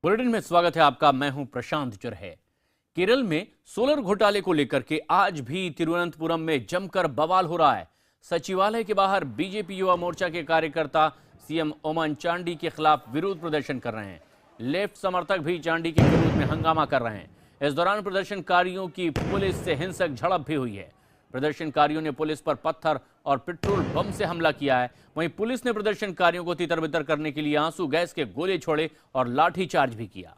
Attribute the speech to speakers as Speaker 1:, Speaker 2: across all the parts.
Speaker 1: Bulletin में स्वागत है आपका। मैं हूं प्रशांत चुरहे। केरल में सोलर घोटाले को लेकर के आज भी तिरुवनंतपुरम में जमकर बवाल हो रहा है। सचिवालय के बाहर बीजेपी युवा मोर्चा के कार्यकर्ता सीएम ओमन चांडी के खिलाफ विरोध प्रदर्शन कर रहे हैं। लेफ्ट समर्थक भी चांडी के विरोध में हंगामा कर रहे हैं। इस दौरान प्रदर्शनकारियों की पुलिस से हिंसक झड़प भी हुई है। प्रदर्शनकारियों ने पुलिस पर पत्थर और पेट्रोल बम से हमला किया है। वहीं पुलिस ने प्रदर्शनकारियों को तितर-बितर करने के लिए आंसू गैस के गोले छोड़े और लाठीचार्ज भी किया।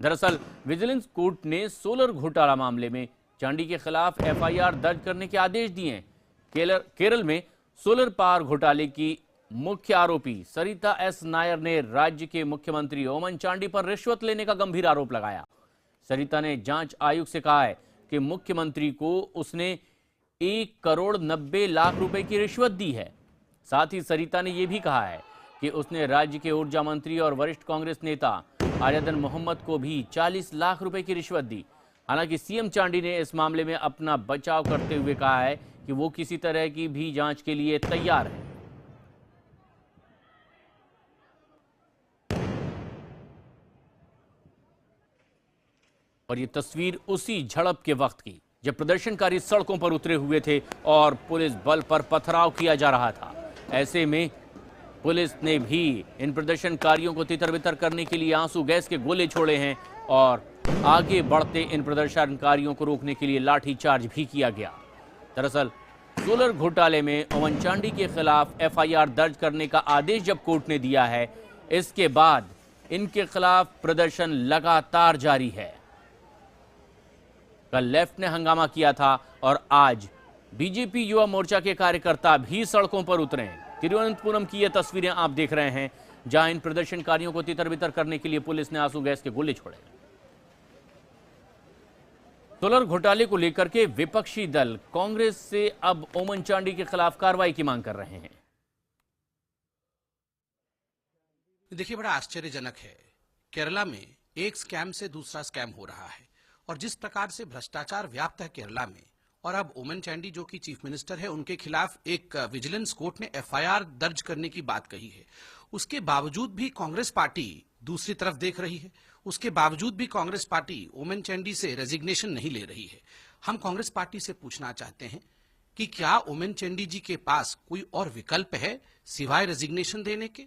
Speaker 1: दरअसल विजिलेंस कोर्ट ने सोलर घोटाला मामले में चांडी के खिलाफ एफआईआर दर्ज करने के आदेश दिए हैं। केरल में सोलर पावर घोटाले की मुख्य आरोपी सरिता एस नायर ने राज्य के मुख्यमंत्री ओमन चांडी पर रिश्वत लेने का गंभीर आरोप लगाया। सरिता ने जांच आयुक्त से कहा है कि मुख्यमंत्री को उसने 1,90,00,000 रुपए की रिश्वत दी है। साथ ही सरिता ने यह भी कहा है कि उसने राज्य के ऊर्जा मंत्री और वरिष्ठ कांग्रेस नेता आर्यधन मोहम्मद को भी 40 लाख रुपए की रिश्वत दी। हालांकि सीएम चांडी ने इस मामले में अपना बचाव करते हुए कहा है कि वो किसी तरह की भी जांच के लिए तैयार है। और ये तस्वीर उसी झड़प के वक्त की जब प्रदर्शनकारी सड़कों पर उतरे हुए थे और पुलिस बल पर पथराव किया जा रहा था। ऐसे में पुलिस ने भी इन प्रदर्शनकारियों को तितर-बितर करने के लिए आंसू गैस के गोले छोड़े हैं और आगे बढ़ते इन प्रदर्शनकारियों को रोकने के लिए लाठीचार्ज भी किया गया। दरअसल सोलर घोटाले में ओमन चांडी के खिलाफ एफआईआर दर्ज करने का आदेश जब कोर्ट ने दिया है, इसके बाद इनके खिलाफ प्रदर्शन लगातार जारी है। कल लेफ्ट ने हंगामा किया था और आज बीजेपी युवा मोर्चा के कार्यकर्ता भी सड़कों पर उतरे हैं। तिरुवनंतपुरम की ये तस्वीरें आप देख रहे हैं, जहां इन प्रदर्शनकारियों को तितर-बितर करने के लिए पुलिस ने आंसू गैस के गोले छोड़े। सोलर घोटाले को लेकर के विपक्षी दल कांग्रेस से अब ओमन चांडी के खिलाफ कार्रवाई की मांग कर रहे हैं।
Speaker 2: देखिए, बड़ा आश्चर्यजनक है। केरला में एक स्कैम से दूसरा स्कैम हो रहा है और जिस प्रकार से भ्रष्टाचार व्याप्त है केरला में, और अब ओमन चांडी जो कि चीफ मिनिस्टर है, उनके खिलाफ एक विजिलेंस कोर्ट ने एफआईआर दर्ज करने की बात कही है। उसके बावजूद भी कांग्रेस पार्टी दूसरी तरफ देख रही है। उसके बावजूद भी कांग्रेस पार्टी ओमन चांडी से रेजिग्नेशन नहीं ले रही है। हम कांग्रेस पार्टी से पूछना चाहते हैं कि क्या ओमन चांडी जी के पास कोई और विकल्प है सिवाय रेजिग्नेशन देने के?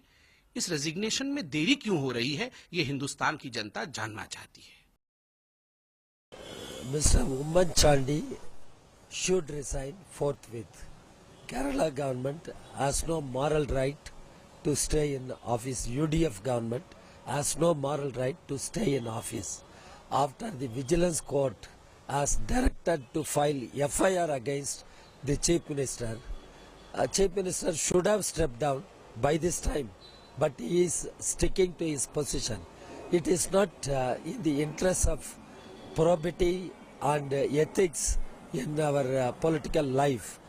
Speaker 2: इस रेजिग्नेशन में देरी क्यों हो रही है, ये हिंदुस्तान की जनता जानना चाहती है।
Speaker 3: Mr. Oommen Chandy should resign forthwith. Kerala government has no moral right to stay in office. UDF government has no moral right to stay in office. After the vigilance court has directed to file FIR against the chief minister, chief minister should have stepped down by this time, but he is sticking to his position. It is not in the interest of probity and ethics in our political life.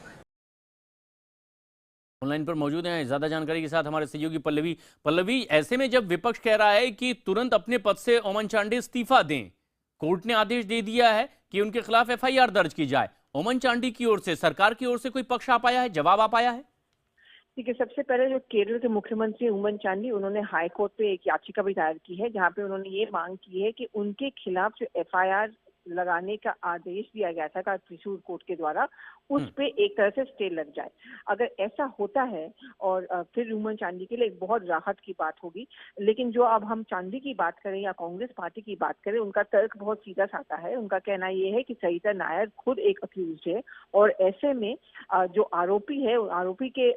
Speaker 1: Online पर मौजूद हैं ज्यादा जानकारी के साथ हमारे सहयोगी पल्लवी। ऐसे में जब विपक्ष कह रहा है कि तुरंत अपने पद से ओमन चांडी इस्तीफा दें, कोर्ट ने आदेश दे दिया है कि उनके खिलाफ एफआईआर दर्ज की जाए, ओमन चांडी की ओर से, सरकार की ओर से कोई पक्ष आ पाया है, जवाब आ पाया है?
Speaker 4: देखिए, सबसे पहले जो केरल के मुख्यमंत्री ओमन चांडी, उन्होंने हाई कोर्ट पे एक याचिका भी दायर की है, जहां पे उन्होंने ये मांग की है कि उनके खिलाफ जो एफआईआर लगाने का आदेश दिया गया था त्रिशूर कोर्ट के द्वारा, उस पे एक तरह से स्टे लग जाए। अगर ऐसा होता है और फिर ओमन चांडी के लिए एक बहुत राहत की बात होगी। लेकिन जो अब हम चांडी की बात करें या कांग्रेस पार्टी की बात करें, उनका तर्क बहुत सीधा साधा है। उनका कहना ये है कि सरिता नायर खुद एक अक्यूज्ड है और ऐसे में जो आरोपी है, आरोपी के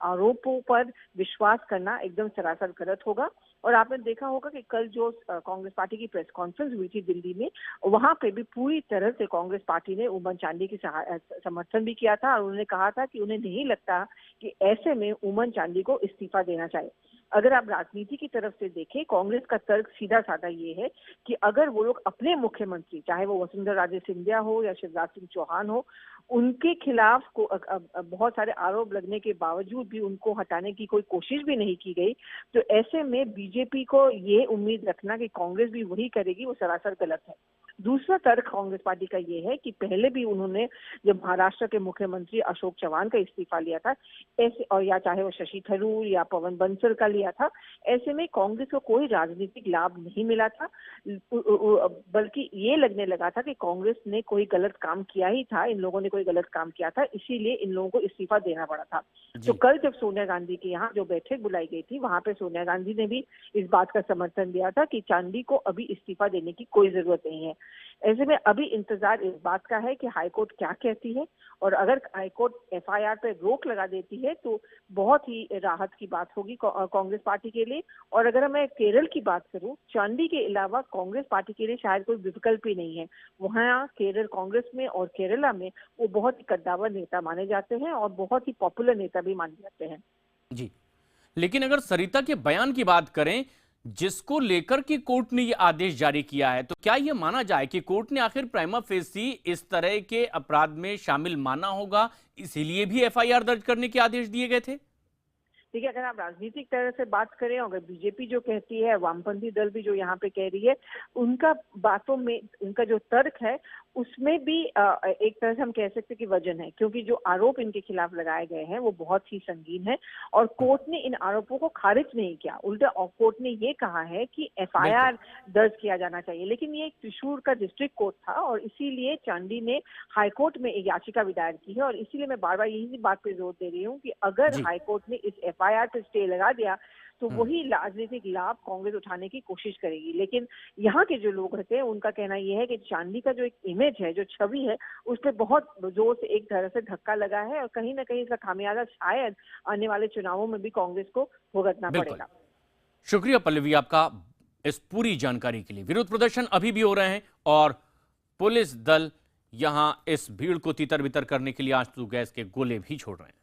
Speaker 4: आरोपों पर विश्वास करना एकदम सरासर गलत होगा। और आपने देखा होगा कि कल जो कांग्रेस पार्टी की प्रेस कॉन्फ्रेंस हुई थी दिल्ली में, वहां पे भी पूरी तरह से कांग्रेस पार्टी ने ओमन चांडी की समर्थन भी किया था और उन्होंने कहा था कि उन्हें नहीं लगता कि ऐसे में ओमन चांडी को इस्तीफा देना चाहिए। अगर आप राजनीति की तरफ से देखें, कांग्रेस का तर्क सीधा साधा ये है कि अगर वो लोग अपने मुख्यमंत्री, चाहे वो वसुंधरा राजे सिंधिया हो या शिवराज सिंह चौहान हो, उनके खिलाफ को बहुत सारे आरोप लगने के बावजूद भी उनको हटाने की कोई कोशिश भी नहीं की गई, तो ऐसे में बीजेपी को ये उम्मीद रखना कि कांग्रेस भी वही करेगी, वो सरासर गलत है। दूसरा तर्क कांग्रेस पार्टी का ये है कि पहले भी उन्होंने जब महाराष्ट्र के मुख्यमंत्री अशोक चव्हाण का इस्तीफा लिया था, ऐसे और या चाहे वो शशि थरूर या पवन बंसल का लिया था, ऐसे में कांग्रेस को कोई राजनीतिक लाभ नहीं मिला था, बल्कि ये लगने लगा था कि कांग्रेस ने कोई गलत काम किया ही था, इन लोगों ने कोई गलत काम किया था, इसीलिए इन लोगों को इस्तीफा देना पड़ा था। तो कल जब सोनिया गांधी के यहाँ जो बैठक बुलाई गई थी, वहां पे सोनिया गांधी ने भी इस बात का समर्थन दिया था कि चांदी को अभी इस्तीफा देने की कोई जरूरत नहीं है। ऐसे में अभी इंतजार इस बात का है कि हाईकोर्ट क्या कहती है, और अगर हाईकोर्ट एफआईआर पर रोक लगा देती है तो बहुत ही राहत की बात होगी कांग्रेस पार्टी के लिए। और अगर मैं केरल की बात करूं, चांदी के अलावा कांग्रेस पार्टी के लिए शायद कोई विकल्प ही नहीं है। वहाँ केरल कांग्रेस में और केरला में वो बहुत ही कद्दावर नेता माने जाते हैं और बहुत ही पॉपुलर नेता भी माने जाते हैं।
Speaker 1: जी, लेकिन अगर सरिता के बयान की बात करें, जिसको लेकर के कोर्ट ने यह आदेश जारी किया है, तो क्या यह माना जाए कि कोर्ट ने आखिर प्राइमा फेसी इस तरह के अपराध में शामिल माना होगा, इसीलिए भी एफआईआर दर्ज करने के आदेश दिए गए थे?
Speaker 4: देखिए, अगर आप राजनीतिक तरह से बात करें, अगर बीजेपी जो कहती है, वामपंथी दल भी जो यहाँ पे कह रही है, उनका बातों में उनका जो तर्क है उसमें भी एक तरह से हम कह सकते हैं कि वजन है, क्योंकि जो आरोप इनके खिलाफ लगाए गए हैं वो बहुत ही संगीन है और कोर्ट ने इन आरोपों को खारिज नहीं किया। उल्टा कोर्ट ने ये कहा है कि एफआईआर दर्ज किया जाना चाहिए, लेकिन ये एक त्रिशूर का डिस्ट्रिक्ट कोर्ट था और इसीलिए चांदी ने हाईकोर्ट में एक याचिका भी दायर की है। और इसीलिए मैं बार बार यही बात पे जोर दे रही हूँ कि अगर हाईकोर्ट ने इस एफआईआर पे स्टे लगा दिया तो वही राजनीतिक लाभ कांग्रेस उठाने की कोशिश करेगी। लेकिन यहाँ के जो लोग रहते हैं उनका कहना यह है कि चांदी का जो एक इमेज है, जो छवि है, उस पर बहुत जोर से एक तरह से धक्का लगा है और कहीं ना कहीं इसका खामियाजा शायद आने वाले चुनावों में भी कांग्रेस को भुगतना पड़ेगा।
Speaker 1: शुक्रिया पल्लवी आपका इस पूरी जानकारी के लिए। विरोध प्रदर्शन अभी भी हो रहे हैं और पुलिस दल यहां इस भीड़ को तितर बितर करने के लिए आंसू गैस के गोले भी छोड़ रहे हैं।